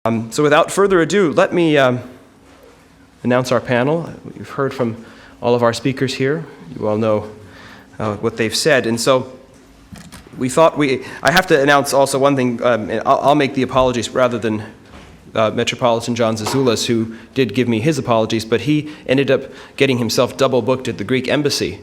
So without further ado, let me announce our panel. You've heard from all of our speakers here. You all know what they've said. And so we thought I have to announce also one thing. I'll make the apologies rather than Metropolitan John Zazoulas, who did give me his apologies, but he ended up getting himself double booked at the Greek embassy.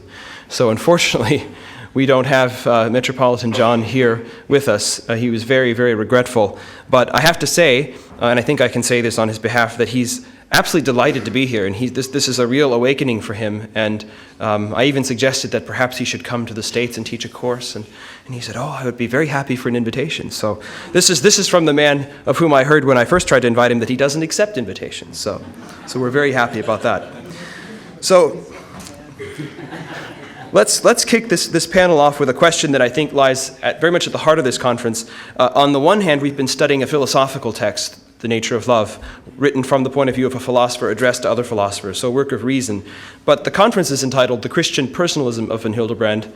So unfortunately, we don't have Metropolitan John here with us. He was very, very regretful. But I have to say, and I think I can say this on his behalf, that he's absolutely delighted to be here. And this is a real awakening for him. And I even suggested that perhaps he should come to the States and teach a course. And he said, I would be very happy for an invitation. So this is from the man of whom I heard when I first tried to invite him that he doesn't accept invitations. So we're very happy about that. So Let's kick this panel off with a question that I think lies very much at the heart of this conference. On the one hand, we've been studying a philosophical text, The Nature of Love, written from the point of view of a philosopher addressed to other philosophers, so a work of reason. But the conference is entitled The Christian Personalism of von Hildebrand,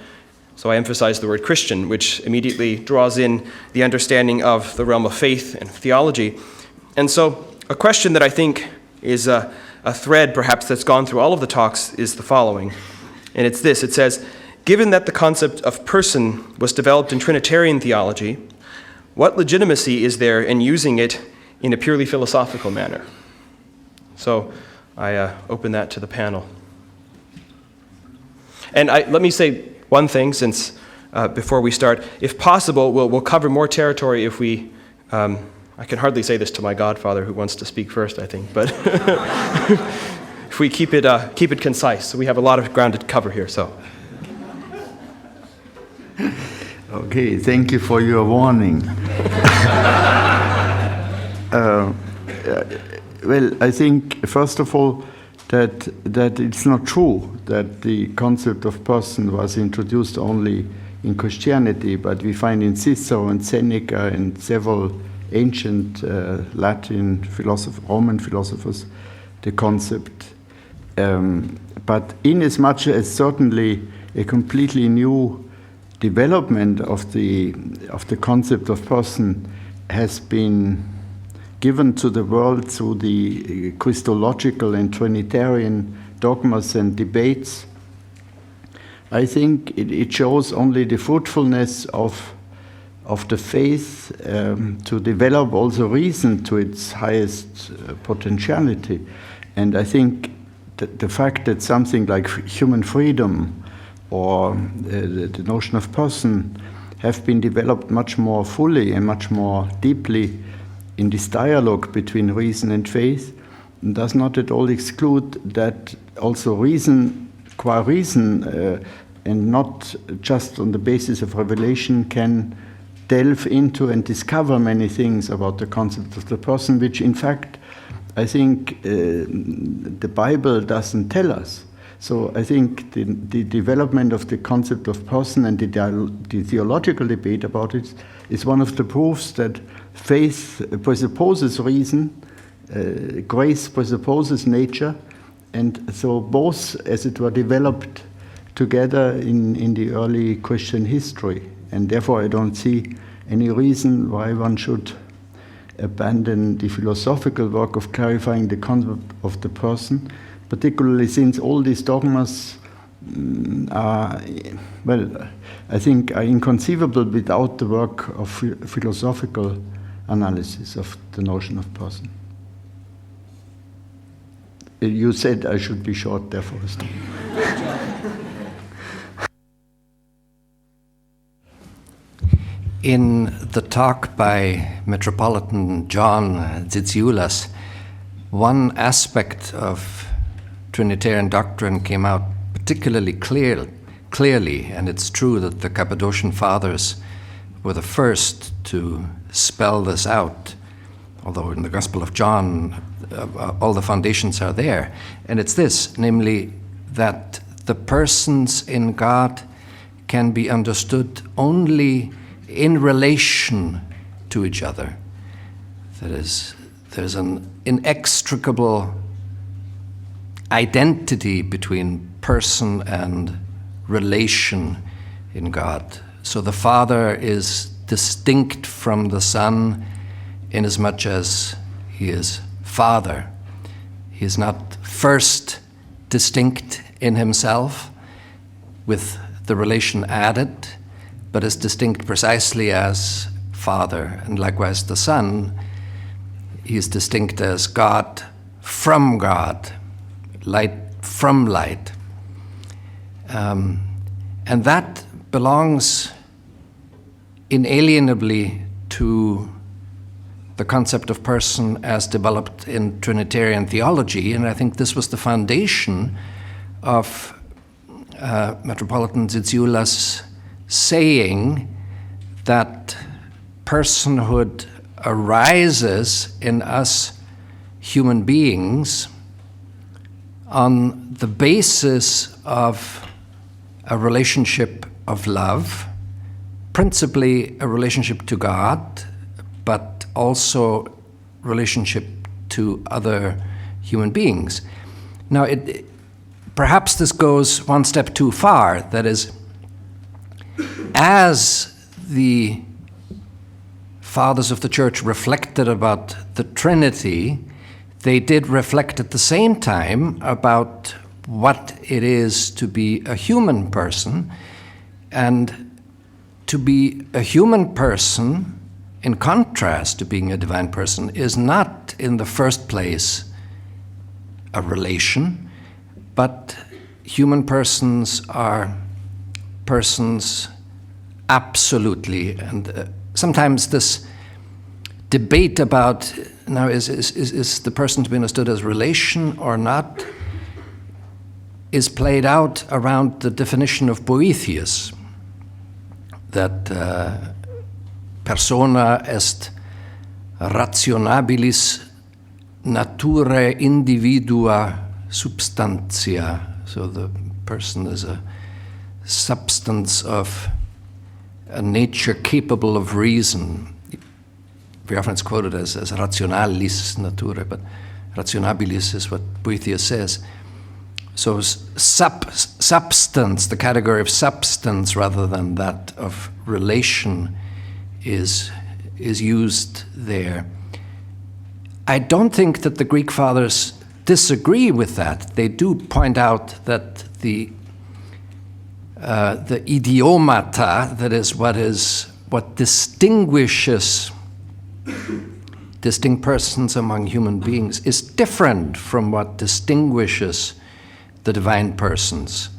so I emphasize the word Christian, which immediately draws in the understanding of the realm of faith and theology. And so a question that I think is a thread perhaps that's gone through all of the talks is the following. And it's this. It says, given that the concept of person was developed in Trinitarian theology, what legitimacy is there in using it in a purely philosophical manner? So I open that to the panel. And let me say one thing, since before we start. If possible, we'll cover more territory if we... I can hardly say this to my godfather, who wants to speak first, I think, but... if we keep it concise. So we have a lot of ground to cover here. So. Okay, thank you for your warning. Well, I think first of all that it's not true that the concept of person was introduced only in Christianity, but we find in Cicero and Seneca and several ancient Latin Roman philosophers the concept. But inasmuch as certainly a completely new development of the concept of person has been given to the world through the Christological and Trinitarian dogmas and debates, I think it shows only the fruitfulness of the faith to develop also reason to its highest potentiality. And I think the fact that something like human freedom or the notion of person have been developed much more fully and much more deeply in this dialogue between reason and faith does not at all exclude that also reason, qua reason, and not just on the basis of revelation, can delve into and discover many things about the concept of the person, which in fact I think the Bible doesn't tell us. So I think the development of the concept of person and the theological debate about it is one of the proofs that faith presupposes reason, grace presupposes nature, and so both, as it were, developed together in the early Christian history. And therefore I don't see any reason why one should abandon the philosophical work of clarifying the concept of the person, particularly since all these dogmas are, well, I think are inconceivable without the work of philosophical analysis of the notion of person. You said I should be short, therefore. In the talk by Metropolitan John Zazoulas, one aspect of Trinitarian doctrine came out particularly clearly, and it's true that the Cappadocian Fathers were the first to spell this out, although in the Gospel of John all the foundations are there. And it's this, namely that the persons in God can be understood only in relation to each other. That is, there's an inextricable identity between person and relation in God. So the Father is distinct from the Son inasmuch as He is Father. He is not first distinct in himself with the relation added, but is distinct precisely as Father. And likewise the Son, he is distinct as God from God, light from light. And that belongs inalienably to the concept of person as developed in Trinitarian theology, and I think this was the foundation of Metropolitan Zitziula's saying that personhood arises in us human beings on the basis of a relationship of love, principally a relationship to God, but also relationship to other human beings. Now, perhaps this goes one step too far. That is, as the fathers of the Church reflected about the Trinity, they did reflect at the same time about what it is to be a human person. And to be a human person, in contrast to being a divine person, is not in the first place a relation, but human persons are persons absolutely. And sometimes this debate about, now is the person to be understood as relation or not, is played out around the definition of Boethius, that persona est rationabilis naturae individua substantia. So the person is a substance of a nature capable of reason. Very often it's quoted as rationalis naturae, but rationabilis is what Boethius says. So substance, the category of substance rather than that of relation, is used there. I don't think that the Greek fathers disagree with that. They do point out that the idiomata, that is what distinguishes distinct persons among human beings, is different from what distinguishes the divine persons.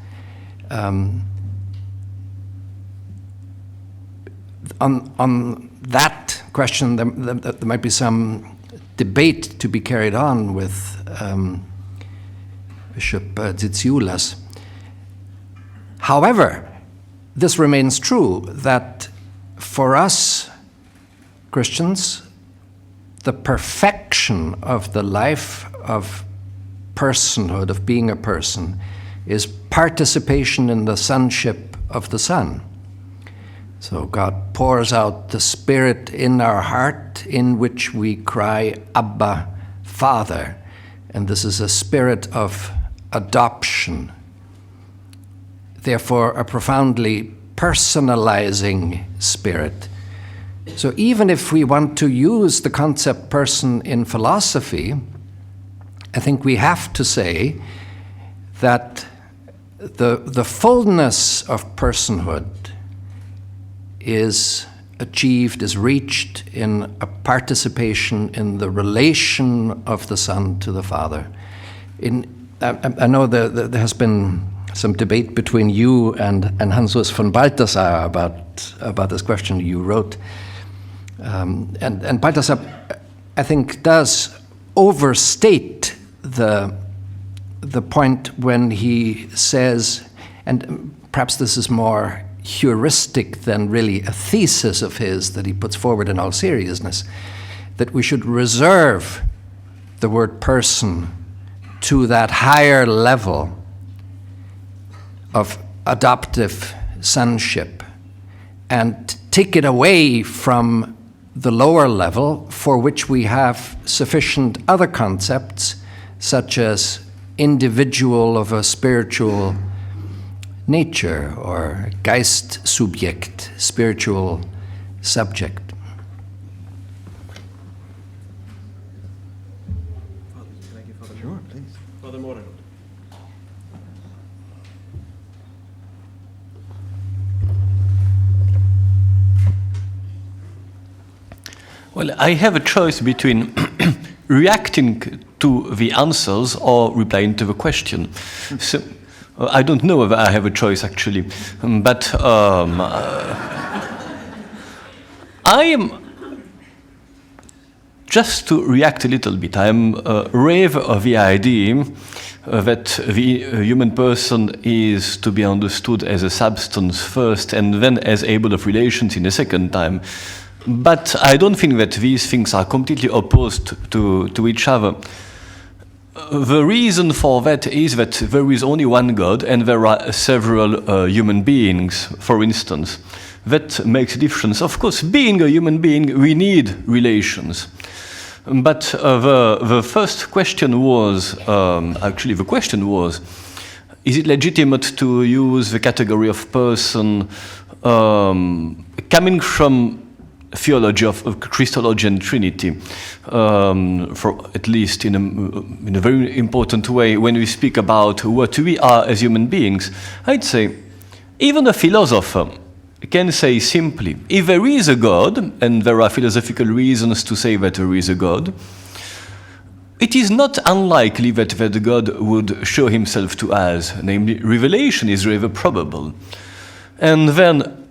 On that question, there might be some debate to be carried on with Bishop Zitziulas. However, this remains true, that for us Christians, the perfection of the life of personhood, of being a person, is participation in the sonship of the Son. So God pours out the Spirit in our heart, in which we cry, Abba, Father. And this is a spirit of adoption. Therefore, a profoundly personalizing spirit. So even if we want to use the concept person in philosophy, I think we have to say that the fullness of personhood is achieved, is reached in a participation in the relation of the Son to the Father. I know that there has been some debate between you and Hans-Urs von Balthasar about this question you wrote. And Balthasar, I think, does overstate the point when he says, and perhaps this is more heuristic than really a thesis of his that he puts forward in all seriousness, that we should reserve the word person to that higher level of adoptive sonship and take it away from the lower level, for which we have sufficient other concepts, such as individual of a spiritual nature, or Geistsubjekt, spiritual subject. Father Morin. Well, I have a choice between reacting to the answers or replying to the question. So I don't know whether I have a choice actually, but I am, just to react a little bit, I am rave of the idea that the human person is to be understood as a substance first and then as able of relations in a second time. But I don't think that these things are completely opposed to each other. The reason for that is that there is only one God and there are several human beings, for instance. That makes a difference. Of course, being a human being, we need relations. But the first question was, is it legitimate to use the category of person coming from theology of Christology and Trinity, for at least in a very important way, when we speak about what we are as human beings? I'd say even a philosopher can say simply, if there is a God, and there are philosophical reasons to say that there is a God, it is not unlikely that God would show himself to us, namely revelation is rather probable. And then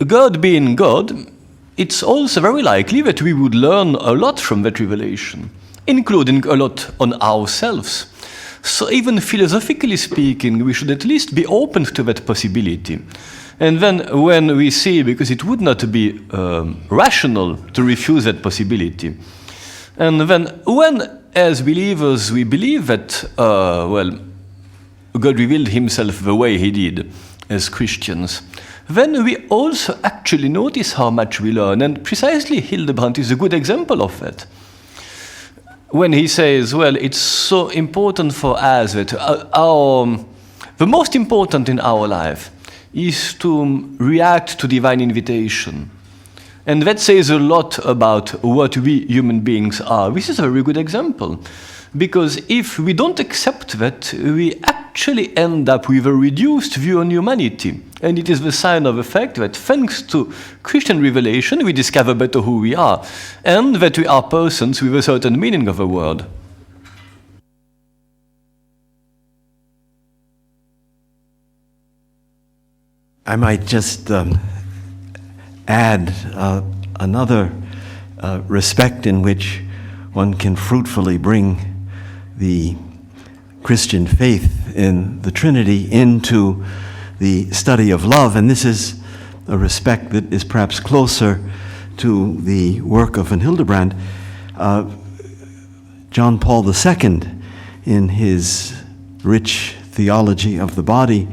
God being God, it's also very likely that we would learn a lot from that revelation, including a lot on ourselves. So even philosophically speaking, we should at least be open to that possibility. And then when we see, because it would not be rational to refuse that possibility, and then when, as believers, we believe that, God revealed himself the way he did as Christians, then we also actually notice how much we learn. And precisely Hildebrand is a good example of that. When he says, well, it's so important for us that the most important in our life is to react to divine invitation. And that says a lot about what we human beings are. This is a very good example. Because if we don't accept that, we actually end up with a reduced view on humanity. And it is the sign of the fact that thanks to Christian revelation, we discover better who we are, and that we are persons with a certain meaning of the word. I might just add another respect in which one can fruitfully bring the Christian faith in the Trinity into the study of love, and this is a respect that is perhaps closer to the work of von Hildebrand. John Paul II, in his rich theology of the body,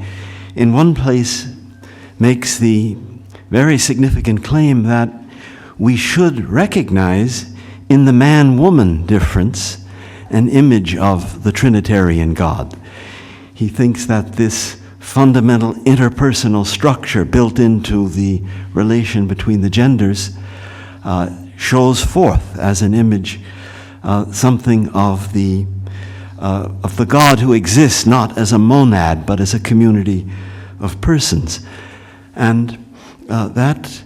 in one place makes the very significant claim that we should recognize in the man-woman difference an image of the Trinitarian God. He thinks that this fundamental interpersonal structure built into the relation between the genders shows forth as an image something of the God who exists not as a monad but as a community of persons. And that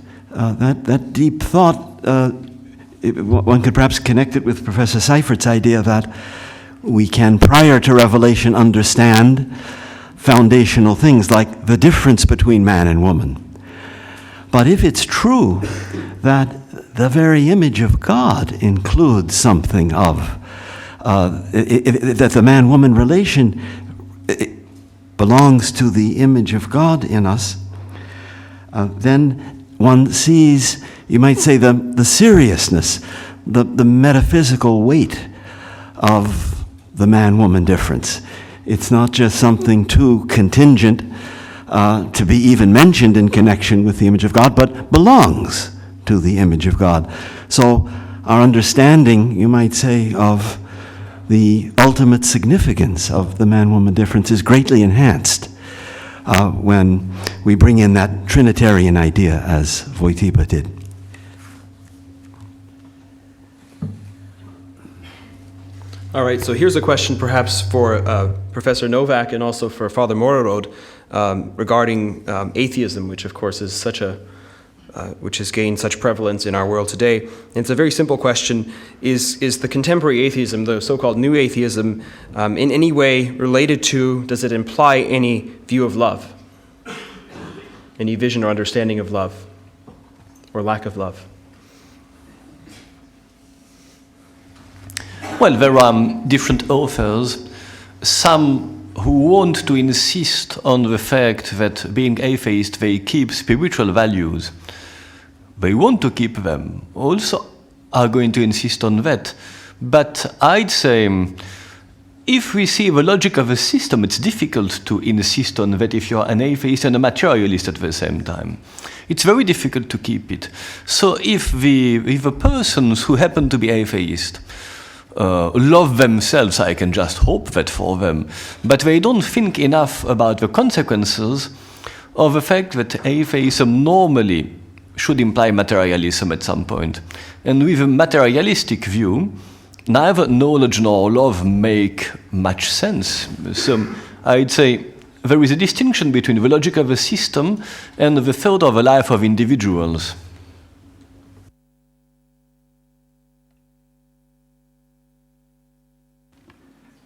deep thought, one could perhaps connect it with Professor Seifert's idea that we can, prior to revelation, understand foundational things like the difference between man and woman. But if it's true that the very image of God includes something of, that the man-woman relation belongs to the image of God in us, then one sees, you might say, the seriousness, the metaphysical weight of the man-woman difference. It's not just something too contingent to be even mentioned in connection with the image of God, but belongs to the image of God. So our understanding, you might say, of the ultimate significance of the man-woman difference is greatly enhanced when we bring in that Trinitarian idea, as Wojtyła did. All right, so here's a question perhaps for Professor Novak and also for Father Morerod regarding atheism, which of course is which has gained such prevalence in our world today. And it's a very simple question. Is the contemporary atheism, the so-called new atheism, in any way related to, does it imply any view of love? Any vision or understanding of love? Or lack of love? Well, there are different authors. Some who want to insist on the fact that being atheist, they keep spiritual values. They want to keep them. Also are going to insist on that. But I'd say, if we see the logic of a system, it's difficult to insist on that if you're an atheist and a materialist at the same time. It's very difficult to keep it. So if the persons who happen to be atheist love themselves, I can just hope that for them. But they don't think enough about the consequences of the fact that atheism normally should imply materialism at some point. And with a materialistic view, neither knowledge nor love make much sense. So I'd say there is a distinction between the logic of a system and the thought of a life of individuals.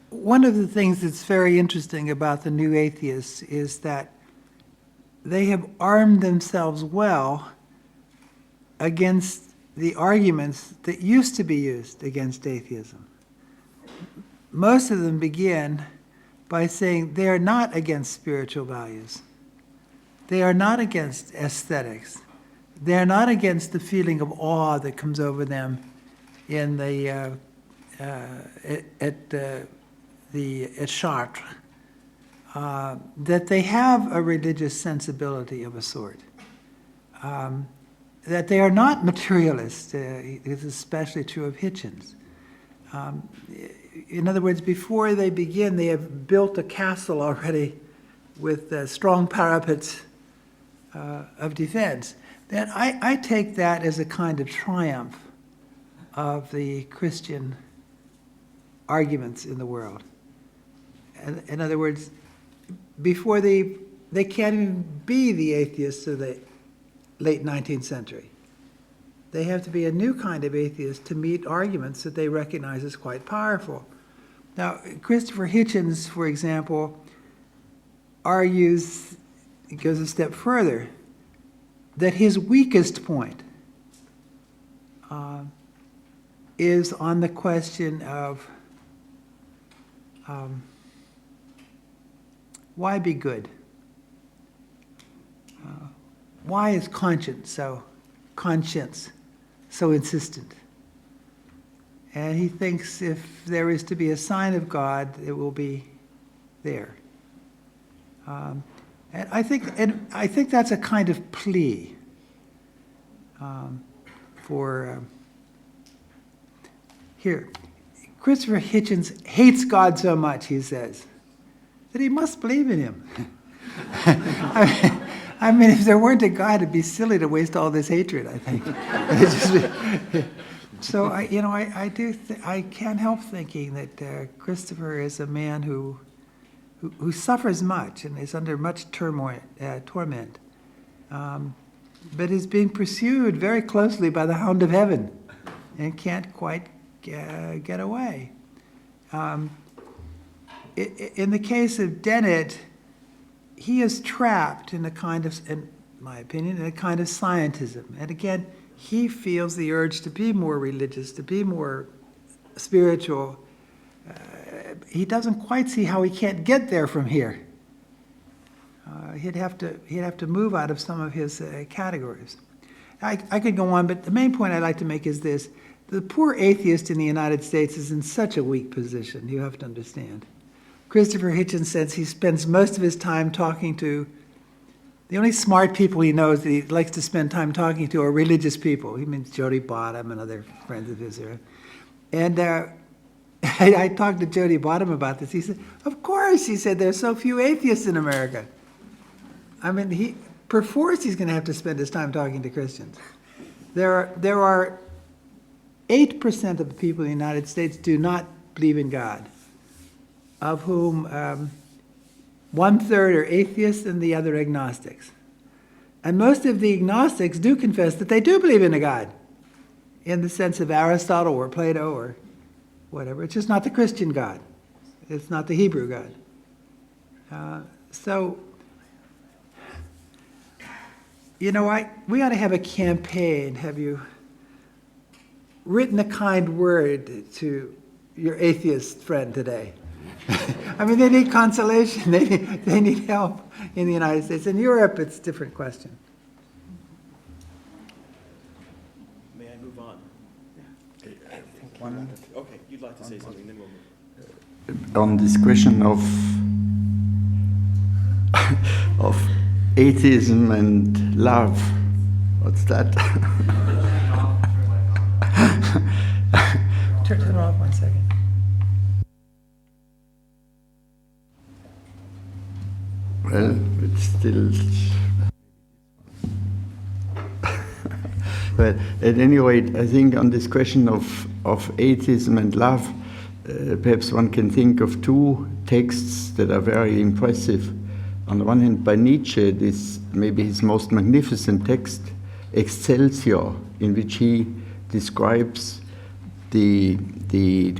One of the things that's very interesting about the new atheists is that they have armed themselves well against the arguments that used to be used against atheism. Most of them begin by saying they are not against spiritual values. They are not against aesthetics. They are not against the feeling of awe that comes over them in at Chartres, that they have a religious sensibility of a sort, that they are not materialists. It's especially true of Hitchens. In other words, before they begin, they have built a castle already with strong parapets of defense. That I take that as a kind of triumph of the Christian arguments in the world. In other words, before they can't even be the atheists of the late 19th century. They have to be a new kind of atheist to meet arguments that they recognize as quite powerful. Now, Christopher Hitchens, for example, argues, it goes a step further, that his weakest point is on the question of why be good? Why is conscience so insistent? And he thinks if there is to be a sign of God, it will be there. And I think that's a kind of plea for here. Christopher Hitchens hates God so much, he says, that he must believe in him. I mean, if there weren't a God, it'd be silly to waste all this hatred, I think. So, I can't help thinking that Christopher is a man who suffers much and is under much torment, but is being pursued very closely by the hound of heaven and can't quite get away. In the case of Dennett, he is trapped in a kind of, in my opinion, in a kind of scientism. And again, he feels the urge to be more religious, to be more spiritual. He doesn't quite see how he can't get there from here. He'd have to move out of some of his categories. I could go on, but the main point I'd like to make is this. The poor atheist in the United States is in such a weak position, you have to understand. Christopher Hitchens says he spends most of his time talking to, the only smart people he knows that he likes to spend time talking to are religious people. He means Jody Bottom and other friends of his. And I talked to Jody Bottom about this. He said, of course, he said, there's so few atheists in America. I mean, perforce he's going to have to spend his time talking to Christians. There are 8% of the people in the United States do not believe in God, of whom 1/3 are atheists and the other agnostics. And most of the agnostics do confess that they do believe in a God, in the sense of Aristotle or Plato or whatever. It's just not the Christian God. It's not the Hebrew God. So, you know, we ought to have a campaign. Have you written a kind word to your atheist friend today? I mean, they need consolation. They need help in the United States. In Europe, it's a different question. May I move on? Okay, you'd like to say something, then we'll move. On this question of atheism and love. What's that? Turn it off 1 second. Well, it's still. But at any rate, I think on this question of atheism and love, perhaps one can think of two texts that are very impressive. On the one hand, by Nietzsche, this maybe his most magnificent text, Excelsior, in which he describes the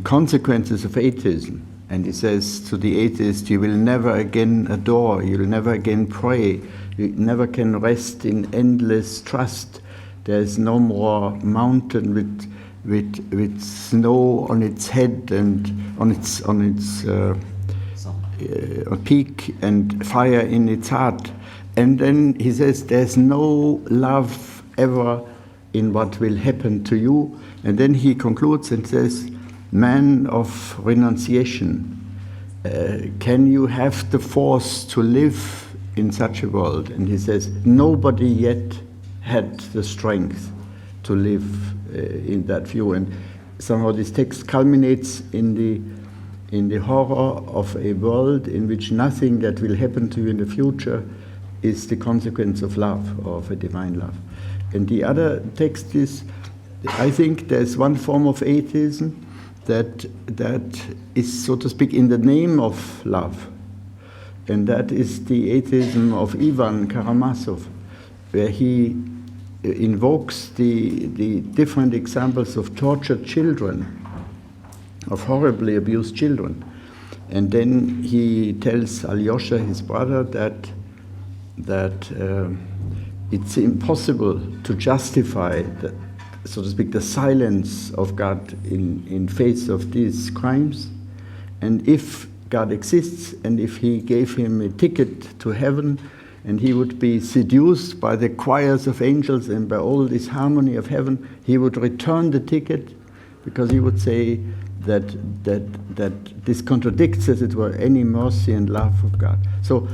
consequences of atheism. And he says to the atheist, you will never again adore, you will never again pray, you never can rest in endless trust. There is no more mountain with snow on its head and on its peak and fire in its heart. And then he says there's no love ever in what will happen to you. And then he concludes and says, man of renunciation, can you have the force to live in such a world? And he says, nobody yet had the strength to live in that view. And somehow this text culminates in the horror of a world in which nothing that will happen to you in the future is the consequence of love, or of a divine love. And the other text is, I think there's one form of atheism that is, so to speak, in the name of love. And that is the atheism of Ivan Karamazov, where he invokes the different examples of tortured children, of horribly abused children. And then he tells Alyosha, his brother, that it's impossible to justify, so to speak, the silence of God in face of these crimes. And if God exists, and if he gave him a ticket to heaven, and he would be seduced by the choirs of angels and by all this harmony of heaven, he would return the ticket, because he would say that this contradicts, as it were, any mercy and love of God. So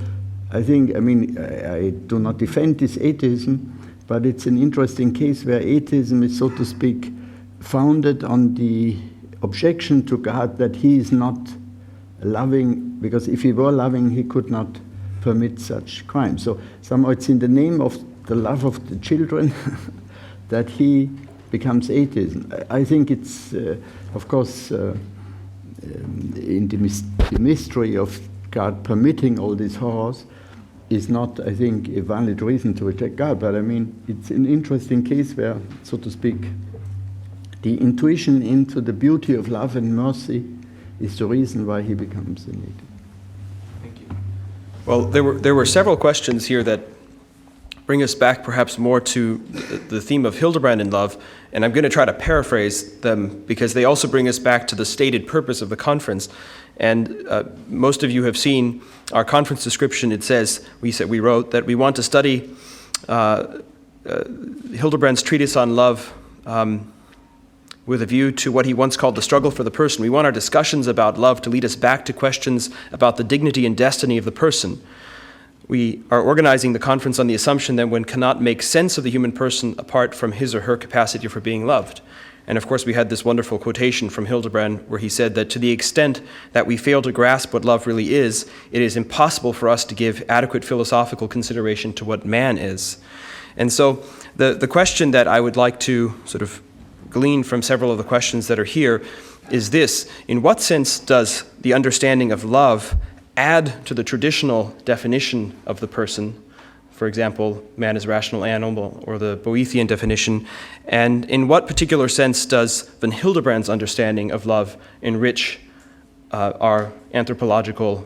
I think, I do not defend this atheism, but it's an interesting case where atheism is, so to speak, founded on the objection to God that he is not loving, because if he were loving, he could not permit such crimes. So somehow it's in the name of the love of the children that he becomes atheism. I think it's, of course, in the mystery of God permitting all these horrors is not, I think, a valid reason to reject God. But I mean, it's an interesting case where, so to speak, the intuition into the beauty of love and mercy is the reason why he becomes an atheist. Thank you. Well, there were several questions here that bring us back perhaps more to the theme of Hildebrand in love, and I'm going to try to paraphrase them because they also bring us back to the stated purpose of the conference. And most of you have seen our conference description. It says, we wrote that we want to study Hildebrand's treatise on love with a view to what he once called the struggle for the person. We want our discussions about love to lead us back to questions about the dignity and destiny of the person. We are organizing the conference on the assumption that one cannot make sense of the human person apart from his or her capacity for being loved. And of course, we had this wonderful quotation from Hildebrand where he said that to the extent that we fail to grasp what love really is, it is impossible for us to give adequate philosophical consideration to what man is. And so the question that I would like to sort of glean from several of the questions that are here is this: in what sense does the understanding of love add to the traditional definition of the person? For example, man is a rational animal, or the Boethian definition. And in what particular sense does von Hildebrand's understanding of love enrich our anthropological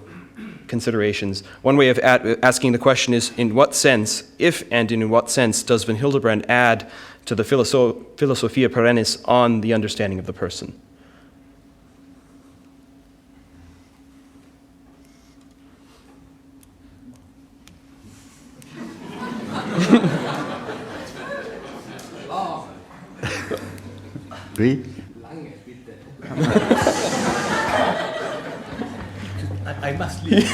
considerations? One way of asking the question is, in what sense, if and in what sense, does von Hildebrand add to the Philosophia Perennis on the understanding of the person? Oui? I must leave.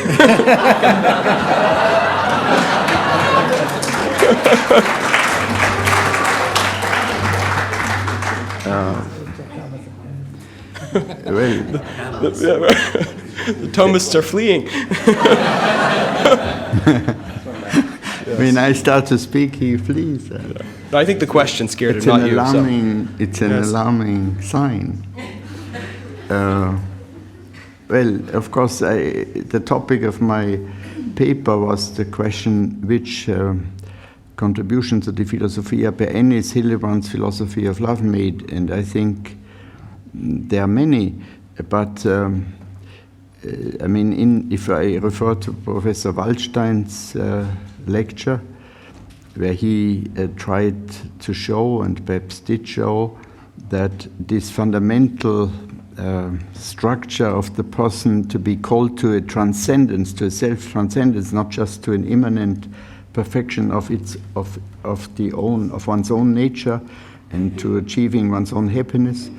The Thomists are fleeing. When I start to speak, he flees. No, I think the question scared It's him, an not you. alarming. It's an Yes. alarming sign. Well, of course, the topic of my paper was the question which contribution to the Philosophia Perennis Hildebrand's philosophy of love made, and I think there are many. But I mean, if I refer to Professor Waldstein's lecture, where he tried to show, and perhaps did show, that this fundamental structure of the person to be called to a transcendence, to a self-transcendence, not just to an immanent perfection of one's own nature, and to achieving one's own happiness,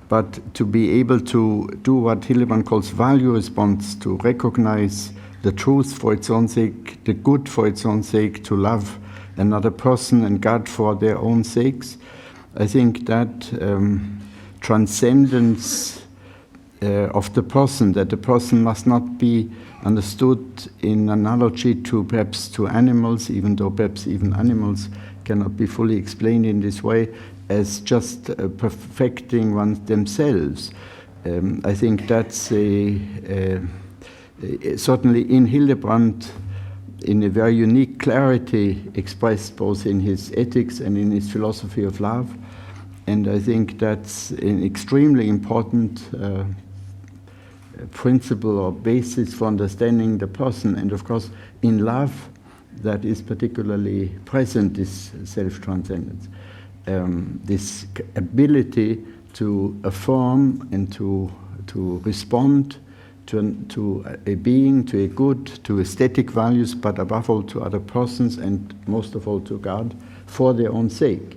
but to be able to do what Hildebrand calls value response, to recognize the truth for its own sake, the good for its own sake, to love another person and God for their own sakes. I think that transcendence of the person, that the person must not be understood in analogy to perhaps to animals, even though perhaps even animals cannot be fully explained in this way, as just perfecting themselves. I think that's certainly in Hildebrand, in a very unique clarity expressed both in his ethics and in his philosophy of love. And I think that's an extremely important principle or basis for understanding the person. And of course, in love, that is particularly present, this self-transcendence. This ability to affirm and to respond to a being, to a good, to aesthetic values, but above all to other persons, and most of all to God, for their own sake.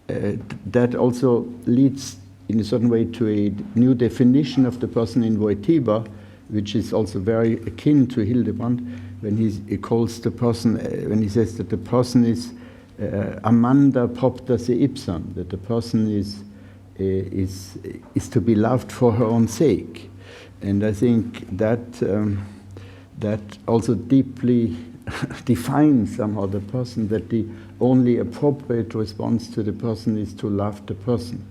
That also leads in a certain way to a new definition of the person in Wojtyła, which is also very akin to Hildebrand, when he calls the person, when he says that the person is amanda propter se ipsam, that the person is to be loved for her own sake. And I think that that also deeply defines somehow the person, that the only appropriate response to the person is to love the person.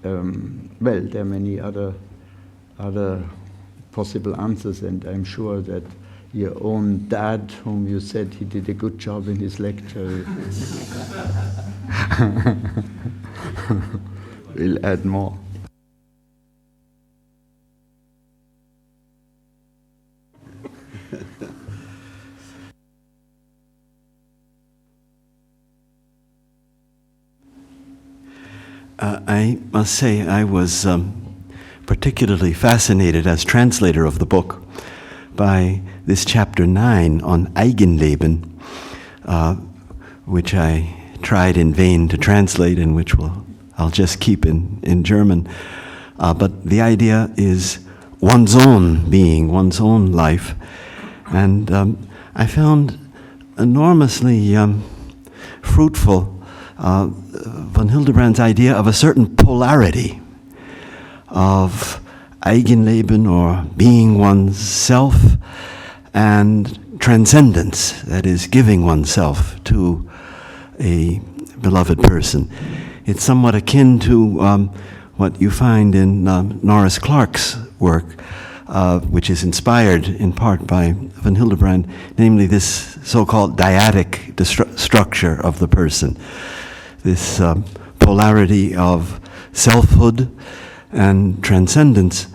Well, there are many other possible answers, and I'm sure that your own dad, whom you said he did a good job in his lecture, will add more. I must say I was particularly fascinated as translator of the book by this chapter 9 on Eigenleben, which I tried in vain to translate, and which I'll just keep in German. But the idea is one's own being, one's own life. And I found enormously fruitful von Hildebrand's idea of a certain polarity of Eigenleben, or being oneself, and transcendence, that is, giving oneself to a beloved person. it's somewhat akin to what you find in Norris Clarke's work, which is inspired in part by von Hildebrand, namely this so-called dyadic structure of the person, this polarity of selfhood and transcendence.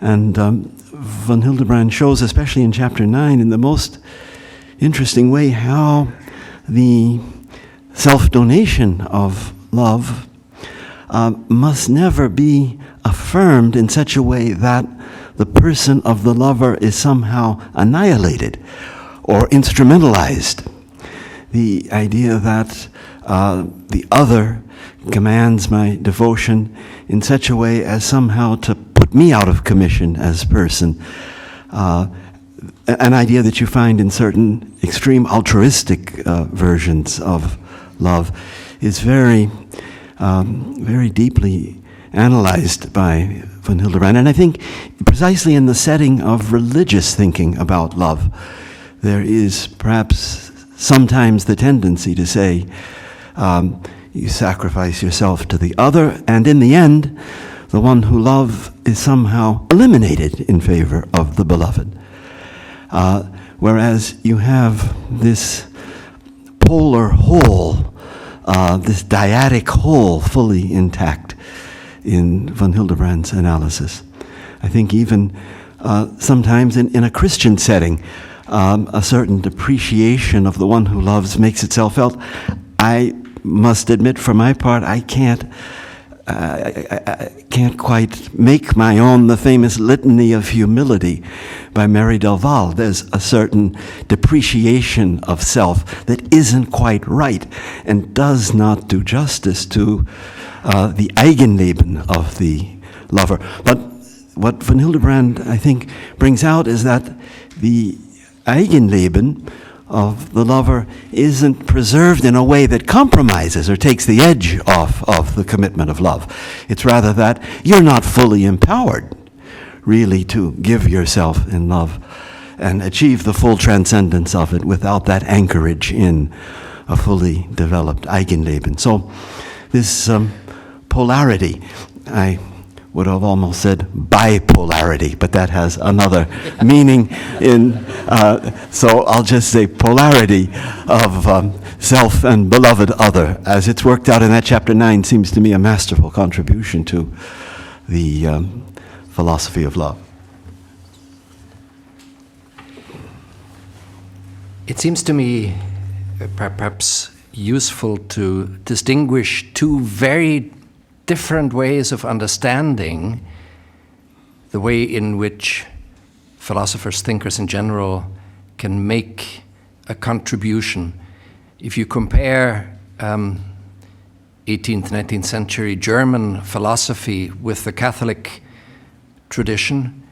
And von Hildebrand shows, especially in chapter 9, in the most interesting way, how the self-donation of love must never be affirmed in such a way that the person of the lover is somehow annihilated or instrumentalized. The idea that the other commands my devotion in such a way as somehow to put me out of commission as person. An idea that you find in certain extreme altruistic versions of love is very, very deeply analyzed by von Hildebrand. And I think precisely in the setting of religious thinking about love, there is perhaps sometimes the tendency to say, you sacrifice yourself to the other, and in the end, the one who loves is somehow eliminated in favor of the beloved. Whereas you have this polar whole, this dyadic whole fully intact in von Hildebrand's analysis. I think even sometimes in a Christian setting, a certain depreciation of the one who loves makes itself felt. I must admit, for my part, I can't quite make my own the famous Litany of Humility by Mary Del Val. There's a certain depreciation of self that isn't quite right and does not do justice to the Eigenleben of the lover. But what von Hildebrand, I think, brings out is that the Eigenleben of the lover isn't preserved in a way that compromises or takes the edge off of the commitment of love. It's rather that you're not fully empowered, really, to give yourself in love and achieve the full transcendence of it without that anchorage in a fully developed Eigenleben. So this polarity, I would have almost said bipolarity, but that has another meaning so I'll just say polarity of self and beloved other, as it's worked out in that chapter 9, seems to me a masterful contribution to the philosophy of love. It seems to me perhaps useful to distinguish two very different ways of understanding the way in which philosophers, thinkers in general, can make a contribution. If you compare 18th, 19th century German philosophy with the Catholic tradition,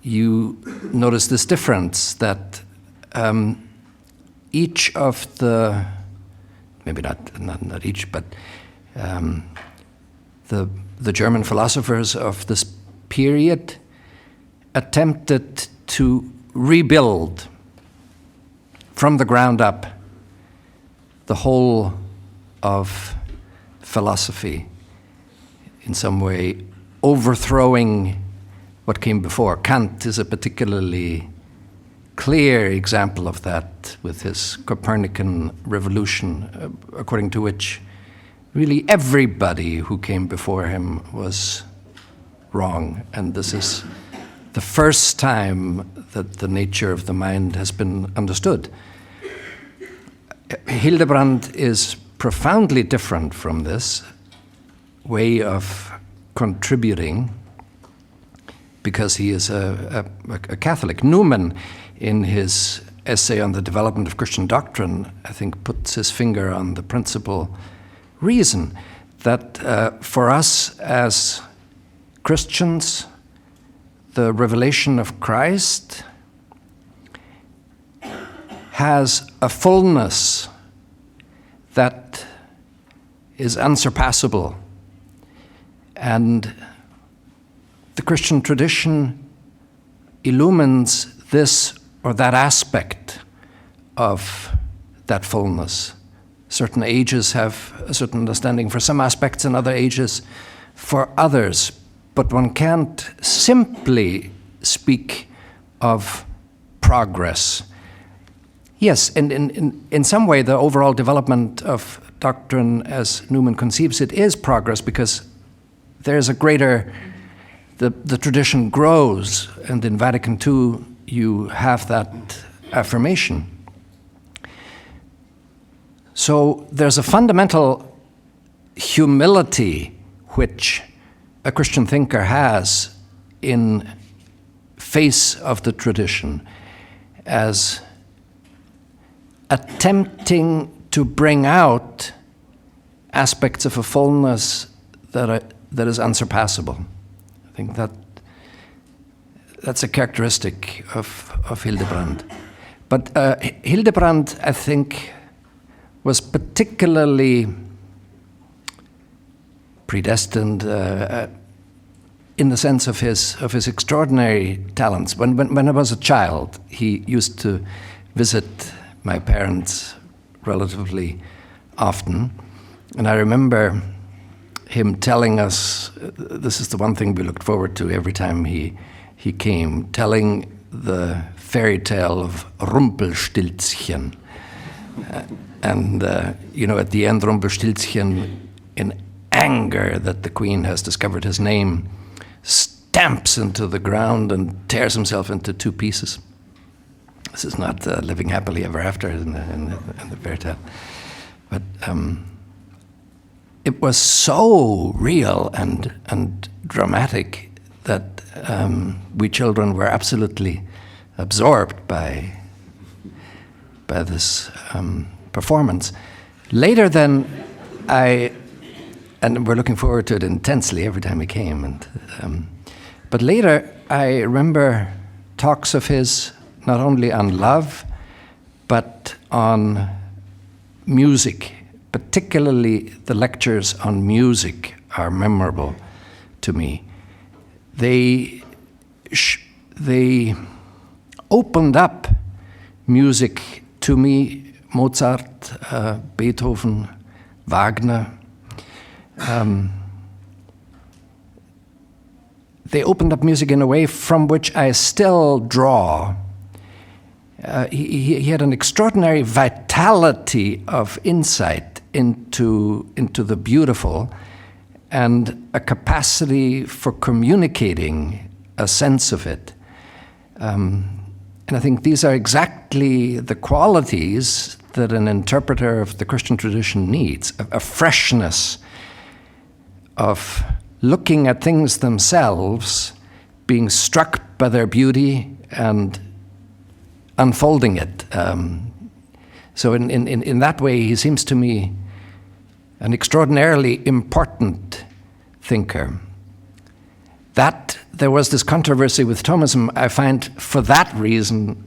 you notice this difference that each of the, maybe not each, but the German philosophers of this period attempted to rebuild from the ground up the whole of philosophy, in some way overthrowing what came before. Kant is a particularly clear example of that with his Copernican revolution, according to which really everybody who came before him was wrong. And this is the first time that the nature of the mind has been understood. Hildebrand is profoundly different from this way of contributing because he is a Catholic. Newman, in his essay on the development of Christian doctrine, I think puts his finger on the principal reason that for us as Christians, the revelation of Christ has a fullness that is unsurpassable. And the Christian tradition illumines this or that aspect of that fullness certain ages have a certain understanding for some aspects and other ages for others. But one can't simply speak of progress. Yes, and in some way, the overall development of doctrine as Newman conceives it is progress, because there's a greater, the tradition grows, and in Vatican II you have that affirmation. So there's a fundamental humility which a Christian thinker has in face of the tradition, as attempting to bring out aspects of a fullness that is unsurpassable. I think that's a characteristic of Hildebrand. But Hildebrand, I think, was particularly predestined in the sense of his extraordinary talents. When I was a child, he used to visit my parents relatively often, and I remember him telling us, this is the one thing we looked forward to every time he came, telling the fairy tale of Rumpelstilzchen. And at the end, Rumpelstilzchen, in anger that the queen has discovered his name, stamps into the ground and tears himself into two pieces. This is not living happily ever after in the fairy tale. But it was so real and dramatic that we children were absolutely absorbed by this performance. Later then, and we're looking forward to it intensely every time he came. But later, I remember talks of his not only on love, but on music. Particularly the lectures on music are memorable to me. They opened up music to me, Mozart, Beethoven, Wagner. They opened up music in a way from which I still draw. He had an extraordinary vitality of insight into the beautiful, and a capacity for communicating a sense of it. And I think these are exactly the qualities that an interpreter of the Christian tradition needs, a freshness of looking at things themselves, being struck by their beauty, and unfolding it. So in that way, he seems to me an extraordinarily important thinker. That there was this controversy with Thomism, I find for that reason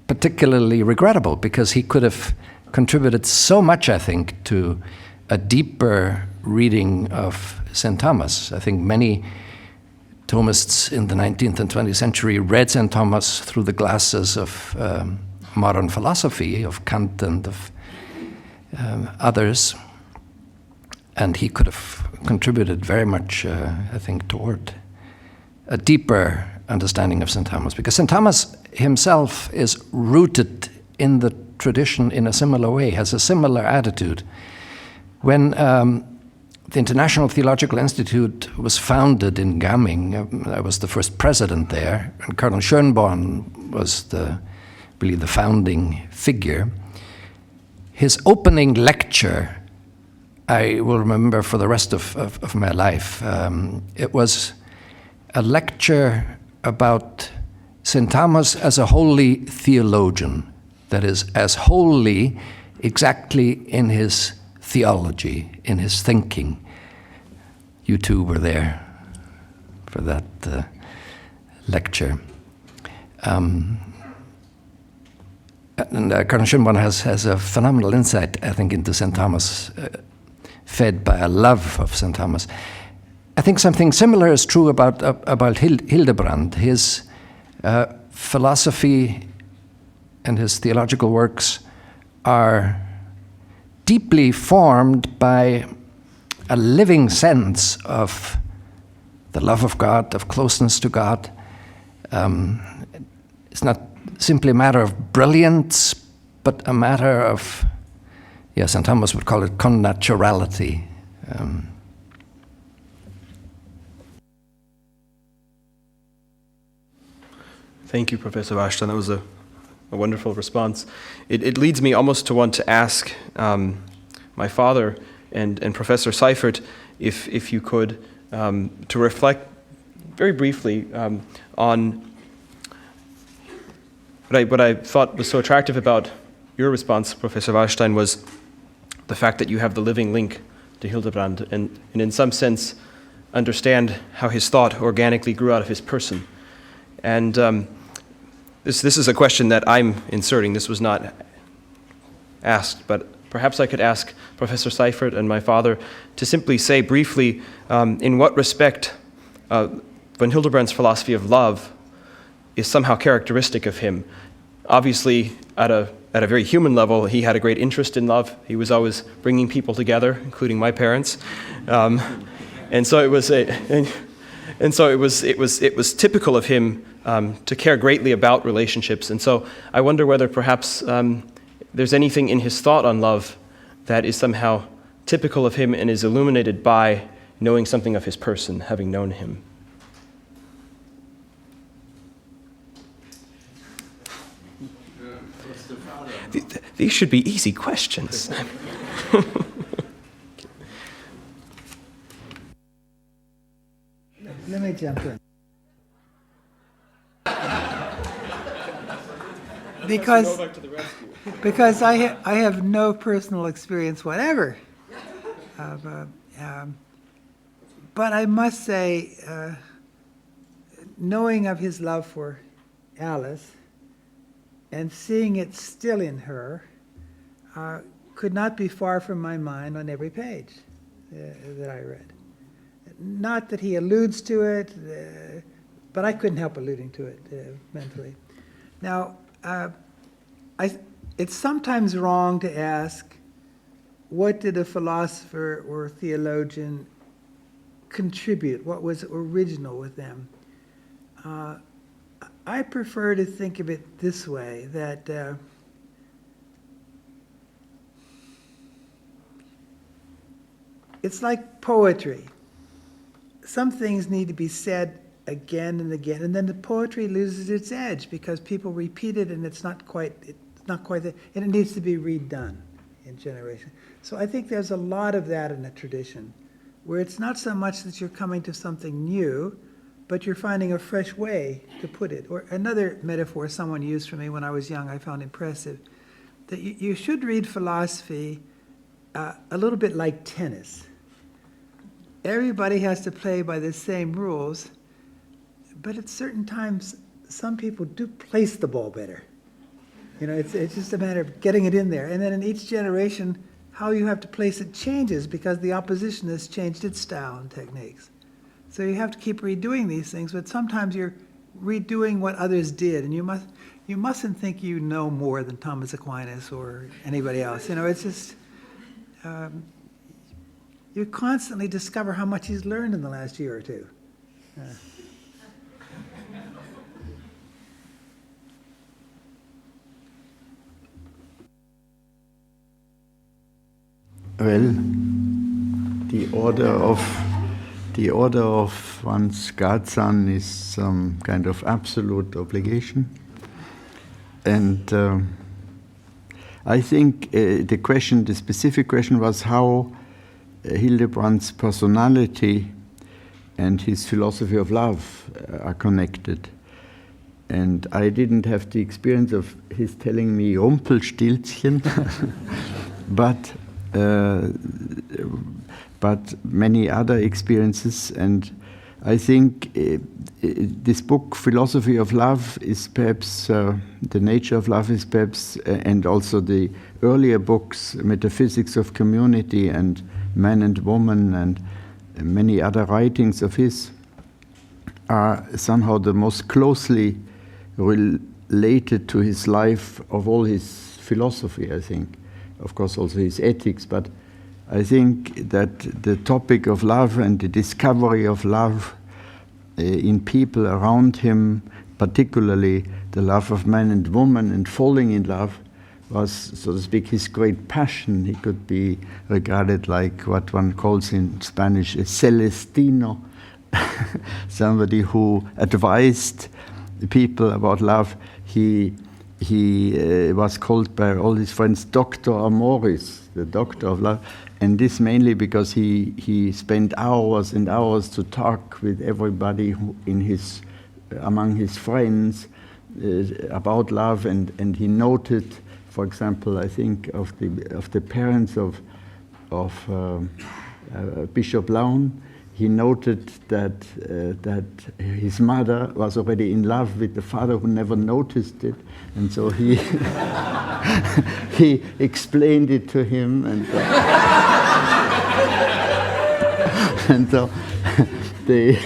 particularly regrettable, because he could have contributed so much, I think, to a deeper reading of St. Thomas. I think many Thomists in the 19th and 20th century read St. Thomas through the glasses of modern philosophy, of Kant and of others. And he could have contributed very much, I think, toward a deeper understanding of St. Thomas. Because St. Thomas himself is rooted in the tradition in a similar way, has a similar attitude. When the International Theological Institute was founded in Gaming, I was the first president there, and Colonel Schönborn was really the founding figure. His opening lecture, I will remember for the rest of my life. It was a lecture about St. Thomas as a holy theologian, that is, as holy exactly in his theology, in his thinking. You two were there for that lecture. And Colonel Schönborn has a phenomenal insight, I think, into St. Thomas, fed by a love of St. Thomas. I think something similar is true about Hildebrand. His philosophy and his theological works are deeply formed by a living sense of the love of God, of closeness to God. It's not simply a matter of brilliance, but a matter of, St. Thomas would call it connaturality. Thank you, Professor Waldstein. That was a wonderful response. It leads me almost to want to ask my father and Professor Seifert, if you could, to reflect very briefly on what I thought was so attractive about your response, Professor Waldstein, was the fact that you have the living link to Hildebrand and in some sense understand how his thought organically grew out of his person. And this is a question that I'm inserting. This was not asked, but perhaps I could ask Professor Seifert and my father to simply say briefly in what respect von Hildebrand's philosophy of love is somehow characteristic of him. Obviously, at a very human level, he had a great interest in love. He was always bringing people together, including my parents, and so it was typical of him to care greatly about relationships. And so I wonder whether perhaps there's anything in his thought on love that is somehow typical of him and is illuminated by knowing something of his person, having known him. These should be easy questions. Let me jump in. Because I have no personal experience whatever. But I must say, knowing of his love for Alice and seeing it still in her could not be far from my mind on every page that I read. Not that he alludes to it, but I couldn't help alluding to it mentally. Now, it's sometimes wrong to ask, what did a philosopher or theologian contribute? What was original with them? I prefer to think of it this way, that it's like poetry. Some things need to be said again and again, and then the poetry loses its edge because people repeat it and it's not quite there, and it needs to be redone in generation. So I think there's a lot of that in the tradition, where it's not so much that you're coming to something new, but you're finding a fresh way to put it. Or another metaphor someone used for me when I was young, I found impressive, that you should read philosophy a little bit like tennis. Everybody has to play by the same rules, but at certain times, some people do place the ball better. You know, it's just a matter of getting it in there. And then in each generation, how you have to place it changes because the opposition has changed its style and techniques. So you have to keep redoing these things, but sometimes you're redoing what others did, and you mustn't think you know more than Thomas Aquinas or anybody else. You know, it's just you constantly discover how much he's learned in the last year or two. Well, the order of one's godson is some kind of absolute obligation, and I think the specific question was how Hildebrand's personality and his philosophy of love are connected. And I didn't have the experience of his telling me Rumpelstilzchen, but many other experiences. And I think this book, Philosophy of Love, is perhaps, the nature of love is perhaps, and also the earlier books, Metaphysics of Community and Man and Woman and many other writings of his, are somehow the most closely related to his life of all his philosophy, I think. of course also his ethics, but I think that the topic of love and the discovery of love in people around him, particularly the love of man and woman and falling in love, was, so to speak, his great passion. He could be regarded like what one calls in Spanish a Celestino, somebody who advised people about love. He was called by all his friends Dr. Amoris, the doctor of love, and this mainly because he spent hours and hours to talk with everybody among his friends about love, and he noted, for example, I think of the parents of Bishop Laun. He noted that his mother was already in love with the father who never noticed it, and so he he explained it to him, and so they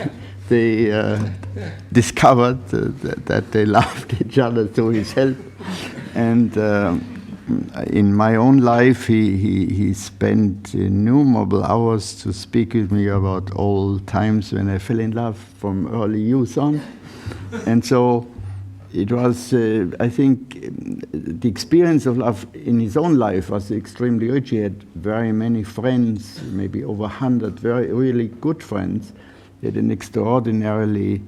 discovered that they loved each other through his help. And in my own life, he spent innumerable hours to speak with me about all times when I fell in love from early youth on. And so it was, I think, the experience of love in his own life was extremely rich. He had very many friends, maybe over 100, really good friends. He had an extraordinary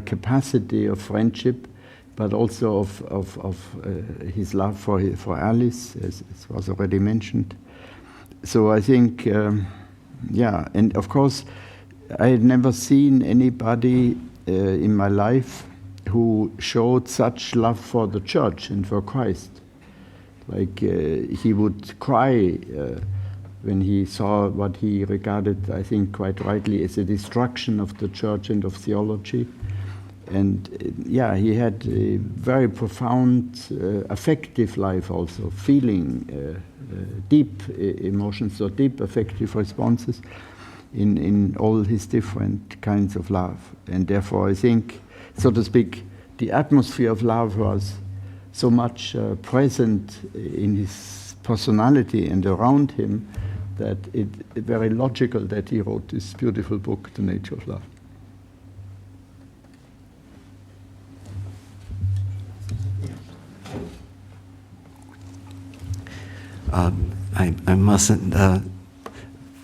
capacity of friendship, but also of his love for Alice, as was already mentioned. So I think, and of course, I had never seen anybody in my life who showed such love for the church and for Christ. Like he would cry when he saw what he regarded, I think quite rightly, as a destruction of the church and of theology. And he had a very profound affective life also, feeling deep emotions or deep affective responses in all his different kinds of love. And therefore I think, so to speak, the atmosphere of love was so much present in his personality and around him that it's very logical that he wrote this beautiful book, The Nature of Love. I mustn't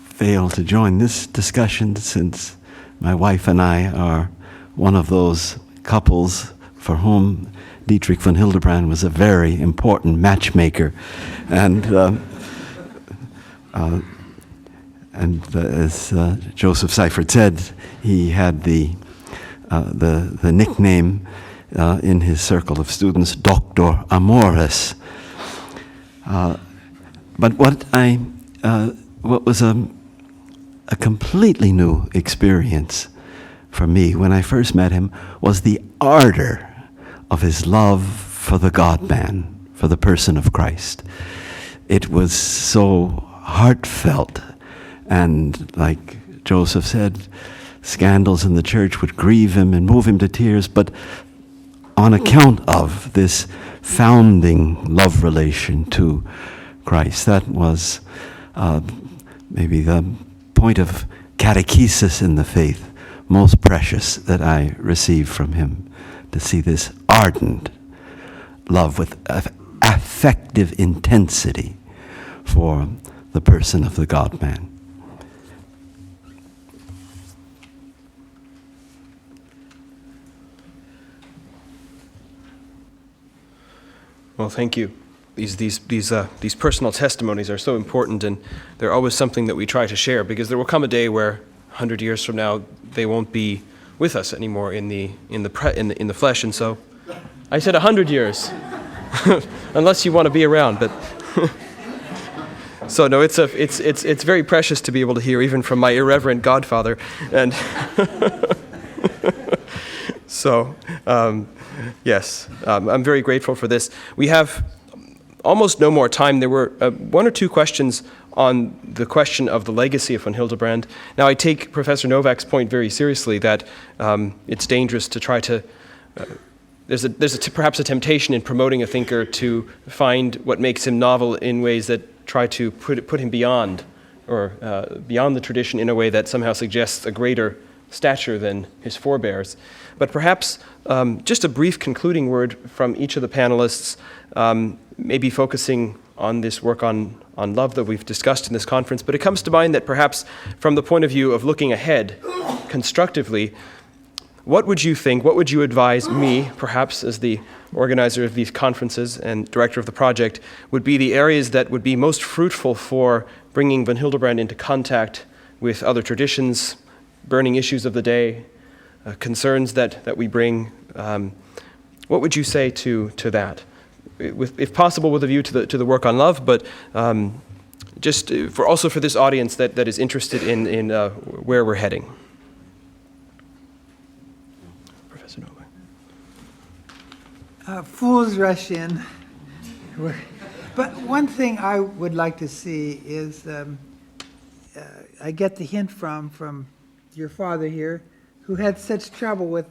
fail to join this discussion, since my wife and I are one of those couples for whom Dietrich von Hildebrand was a very important matchmaker, and as Josef Seifert said, he had the nickname in his circle of students, Dr. Amoris. But what was a completely new experience for me when I first met him was the ardor of his love for the God-man, for the person of Christ. It was so heartfelt, and like Joseph said, scandals in the church would grieve him and move him to tears, but on account of this founding love relation to Christ, that was maybe the point of catechesis in the faith most precious that I received from him, to see this ardent love with affective intensity for the person of the God-man. Well, thank you. These personal testimonies are so important, and they're always something that we try to share, because there will come a day where 100 years from now they won't be with us anymore in the flesh, and so I said 100 years, unless you want to be around. But so no, it's very precious to be able to hear even from my irreverent godfather, and so yes, I'm very grateful for this. We have almost no more time. There were one or two questions on the question of the legacy of von Hildebrand. Now, I take Professor Novak's point very seriously, that it's dangerous to try to perhaps a temptation in promoting a thinker to find what makes him novel in ways that try to put him beyond, or beyond the tradition in a way that somehow suggests a greater stature than his forebears. But perhaps just a brief concluding word from each of the panelists, maybe focusing on this work on love that we've discussed in this conference. But it comes to mind that perhaps from the point of view of looking ahead constructively, what would you think, what would you advise me, perhaps as the organizer of these conferences and director of the project, would be the areas that would be most fruitful for bringing von Hildebrand into contact with other traditions, burning issues of the day, concerns that we bring? What would you say to that? If possible, with a view to the work on love, but just for this audience that is interested in where we're heading. Professor Novak. Fools rush in. But one thing I would like to see is, I get the hint from your father here, who had such trouble with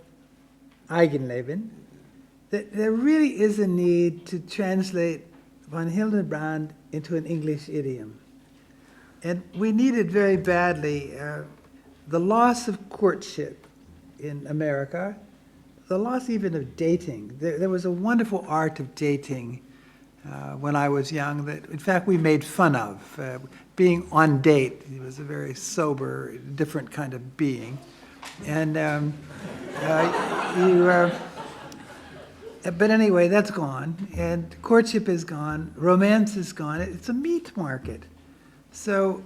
Eigenleben, that there really is a need to translate von Hildebrand into an English idiom. And we need it very badly. The loss of courtship in America, the loss even of dating. There was a wonderful art of dating when I was young that, in fact, we made fun of. Being on date, it was a very sober, different kind of being. And but anyway, that's gone, and courtship is gone, romance is gone. It's a meat market. So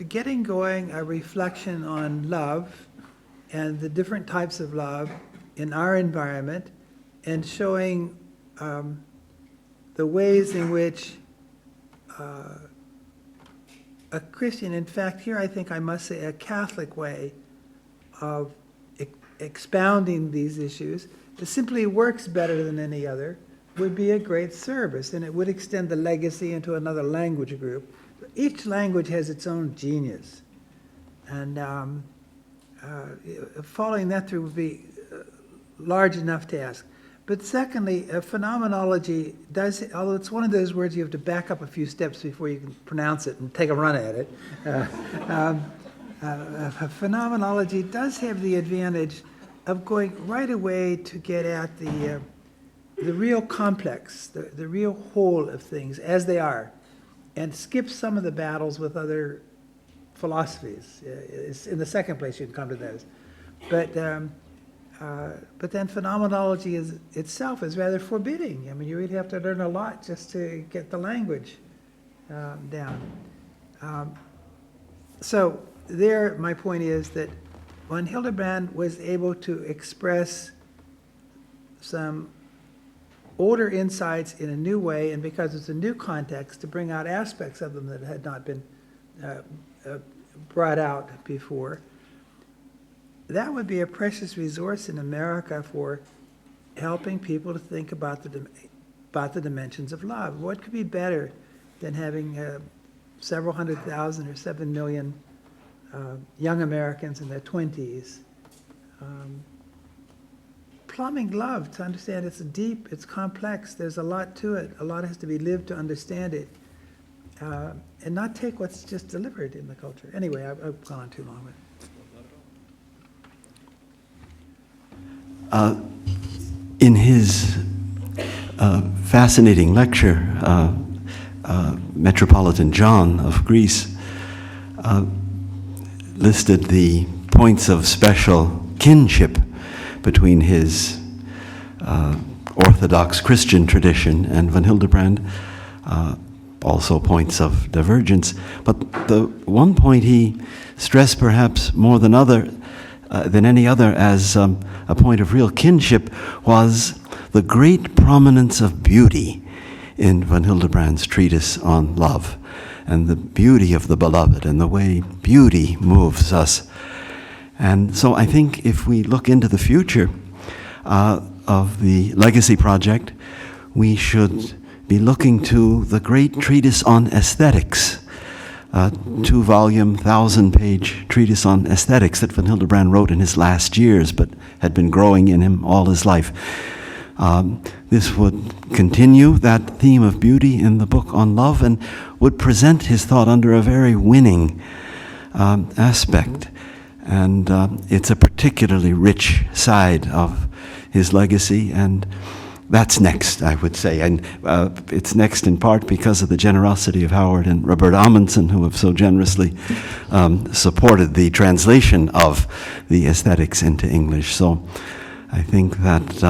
getting going a reflection on love and the different types of love in our environment, and showing the ways in which a Christian, in fact, here I think I must say a Catholic way of expounding these issues, that simply works better than any other, would be a great service, and it would extend the legacy into another language group. Each language has its own genius, and following that through would be a large enough task. But secondly, phenomenology does, although it's one of those words you have to back up a few steps before you can pronounce it and take a run at it, phenomenology does have the advantage of going right away to get at the real complex, the real whole of things as they are, and skip some of the battles with other philosophies. In the second place you can come to those. But then phenomenology itself is rather forbidding. I mean, you really have to learn a lot just to get the language down. So there, my point is that von Hildebrand was able to express some older insights in a new way, and because it's a new context, to bring out aspects of them that had not been brought out before. That would be a precious resource in America for helping people to think about the dimensions of love. What could be better than having several 100,000 or 7 million young Americans in their 20s plumbing love to understand it's deep, it's complex, there's a lot to it, a lot has to be lived to understand it, and not take what's just delivered in the culture. Anyway, I've gone on too long with it. In his fascinating lecture, Metropolitan John of Greece listed the points of special kinship between his Orthodox Christian tradition and von Hildebrand, also points of divergence. But the one point he stressed perhaps more than any other as a point of real kinship was the great prominence of beauty in von Hildebrand's treatise on love, and the beauty of the beloved and the way beauty moves us. And so I think if we look into the future of the Legacy Project, we should be looking to the great treatise on aesthetics, 2-volume, 1,000-page treatise on aesthetics that von Hildebrand wrote in his last years, but had been growing in him all his life. This would continue that theme of beauty in the book on love and would present his thought under a very winning aspect. And it's a particularly rich side of his legacy, and that's next, I would say. And it's next in part because of the generosity of Howard and Robert Amundsen, who have so generously supported the translation of the Aesthetics into English. So I think that,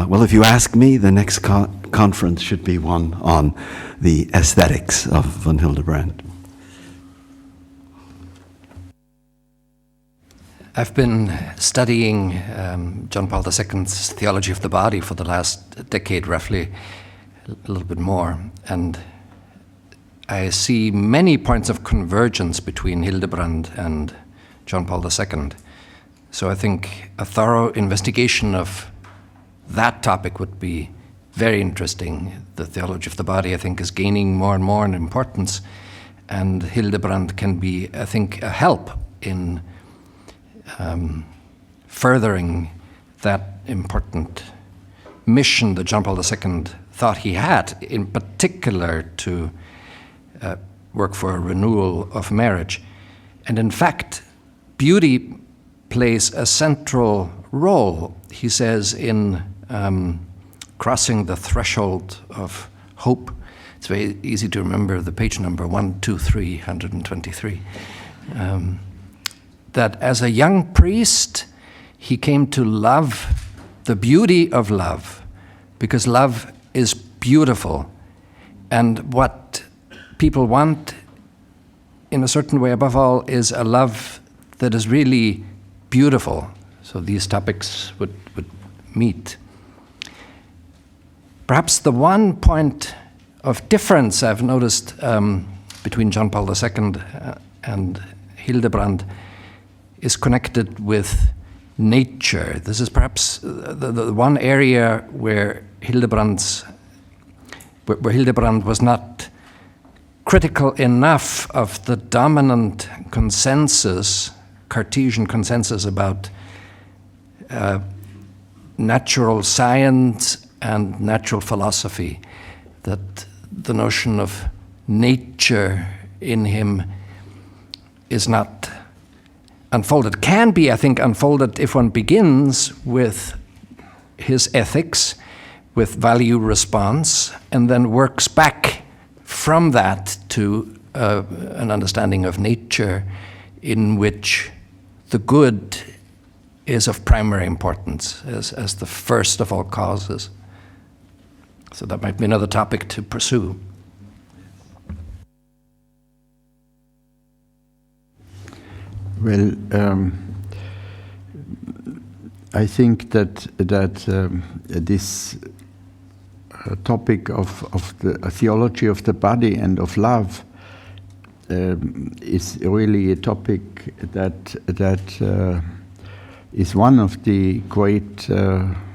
well, if you ask me, the next conference should be one on the Aesthetics of von Hildebrand. I've been studying John Paul II's Theology of the Body for the last decade, roughly, a little bit more, and I see many points of convergence between Hildebrand and John Paul II. So I think a thorough investigation of that topic would be very interesting. The Theology of the Body, I think, is gaining more and more in importance, and Hildebrand can be, I think, a help in furthering that important mission that John Paul II thought he had, in particular to work for a renewal of marriage. And in fact, beauty plays a central role, he says, in crossing the threshold of hope. It's very easy to remember the page number 123. That as a young priest, he came to love the beauty of love, because love is beautiful. And what people want, in a certain way, above all, is a love that is really beautiful. So these topics would meet. Perhaps the one point of difference I've noticed between John Paul II and Hildebrand is connected with nature. This is perhaps the one area where Hildebrand was not critical enough of the dominant consensus, Cartesian consensus about natural science and natural philosophy, that the notion of nature in him is not unfolded. Can be, I think, unfolded if one begins with his ethics, with value response, and then works back from that to an understanding of nature in which the good is of primary importance as the first of all causes. So that might be another topic to pursue. Well, I think that this topic of the theology of the body and of love is really a topic that is one of the great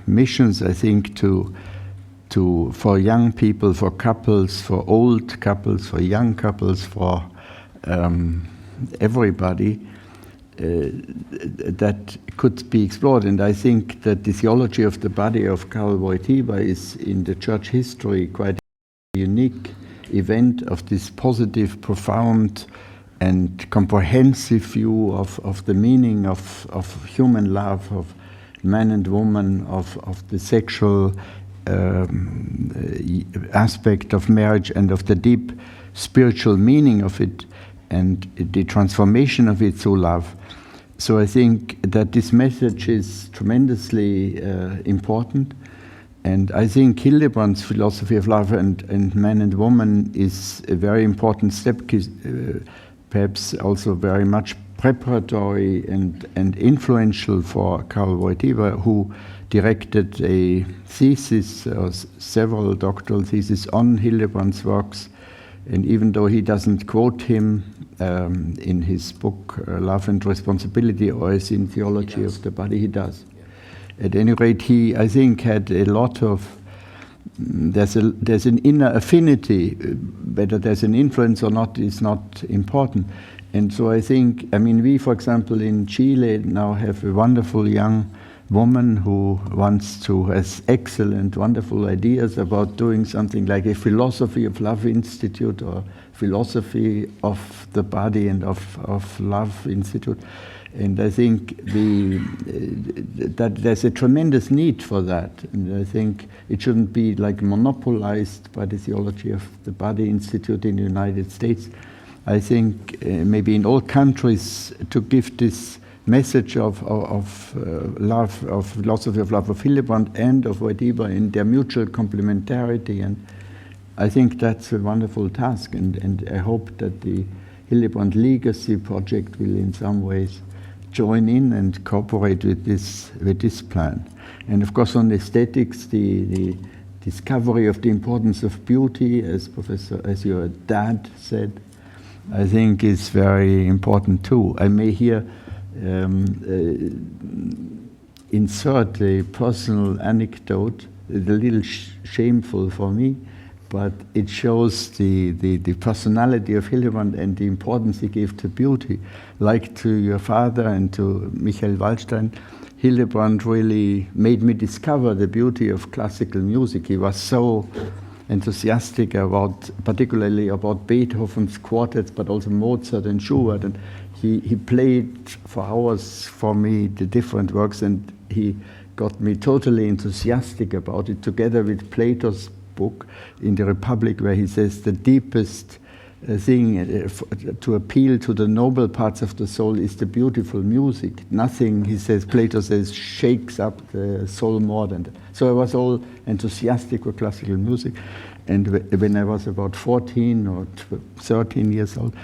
missions, I think, for young people, for couples, for old couples, for young couples, for everybody. That could be explored, and I think that the theology of the body of Karl Wojtyła is in the church history quite a unique event of this positive, profound and comprehensive view of the meaning of human love, of man and woman, of the sexual aspect of marriage and of the deep spiritual meaning of it and the transformation of it through love. So I think that this message is tremendously important, and I think Hildebrand's philosophy of love and man and woman is a very important step, perhaps also very much preparatory and influential for Karl Wojtyła, who directed a thesis, or several doctoral theses on Hildebrand's works. And even though he doesn't quote him in his book Love and Responsibility, or as in Theology of the Body, he does. Yeah. At any rate, he, I think, had a lot of, there's an inner affinity. Whether there's an influence or not is not important. And so I think, I mean, we, for example, in Chile now have a wonderful young woman who has excellent, wonderful ideas about doing something like a Philosophy of Love Institute or Philosophy of the Body and of Love Institute. And I think that there's a tremendous need for that. And I think it shouldn't be like monopolized by the Theology of the Body Institute in the United States. I think maybe in all countries to give this message of love, of philosophy of love of Hildebrand and of Wediba in their mutual complementarity. And I think that's a wonderful task. And I hope that the Hildebrand Legacy Project will in some ways join in and cooperate with this plan. And of course on aesthetics, the discovery of the importance of beauty, as your dad said, I think is very important too. I may here insert a personal anecdote, a little shameful for me, but it shows the personality of Hildebrand and the importance he gave to beauty. Like to your father and to Micael Waldstein, Hildebrand really made me discover the beauty of classical music. He was so enthusiastic particularly about Beethoven's quartets, but also Mozart and Schubert. And he played for hours for me the different works, and he got me totally enthusiastic about it, together with Plato's book in the Republic, where he says the deepest thing to appeal to the noble parts of the soul is the beautiful music. Nothing, he says, Plato says, shakes up the soul more than that. So I was all enthusiastic with classical music. And when I was about 14 or 13 years old,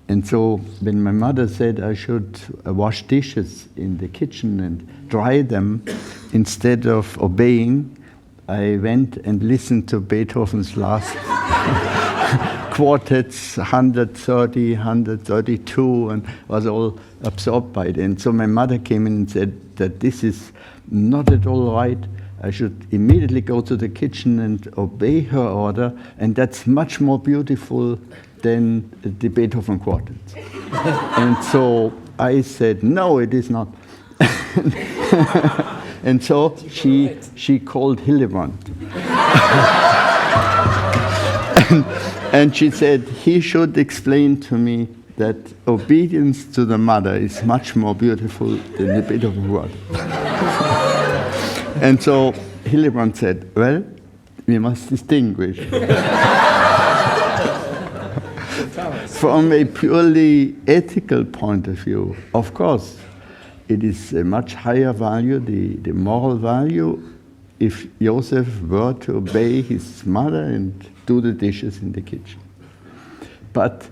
and so when my mother said I should wash dishes in the kitchen and dry them instead of obeying, I went and listened to Beethoven's last quartets, 130, 132, and was all absorbed by it. And so my mother came in and said that this is not at all right. I should immediately go to the kitchen and obey her order, and that's much more beautiful than the Beethoven quartets. And so I said, no, it is not. And so she called Hildebrand. and she said, he should explain to me that obedience to the mother is much more beautiful than the Beethoven quartet. And so Hildebrand said, well, we must distinguish. From a purely ethical point of view, of course, it is a much higher value, the moral value, if Josef were to obey his mother and do the dishes in the kitchen. But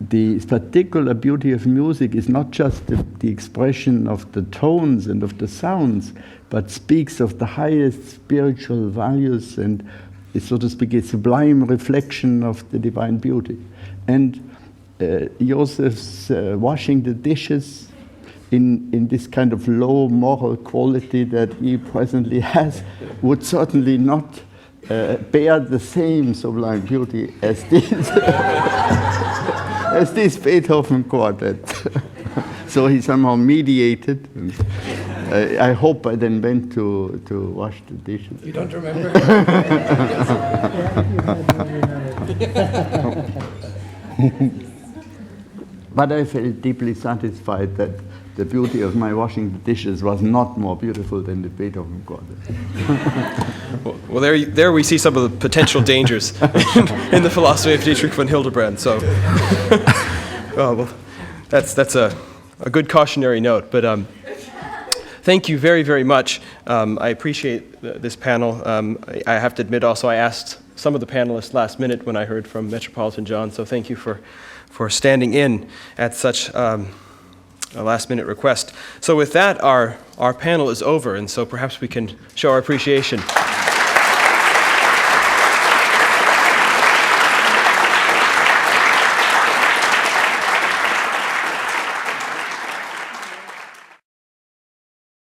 the particular beauty of music is not just the expression of the tones and of the sounds, but speaks of the highest spiritual values and is, so to speak, a sublime reflection of the divine beauty. And Josef's washing the dishes in this kind of low moral quality that he presently has would certainly not bear the same sublime beauty as this, as this Beethoven quartet. So he somehow mediated. I hope I then went to wash the dishes. You don't remember? But I felt deeply satisfied that the beauty of my washing the dishes was not more beautiful than the Beethoven quartet. Well, there we see some of the potential dangers in the philosophy of Dietrich von Hildebrand. So, well, that's a good cautionary note. But thank you very, very much. I appreciate this panel. I have to admit also I asked some of the panelists last minute when I heard from Metropolitan John, so thank you for standing in at such a last-minute request. So with that, our panel is over, and so perhaps we can show our appreciation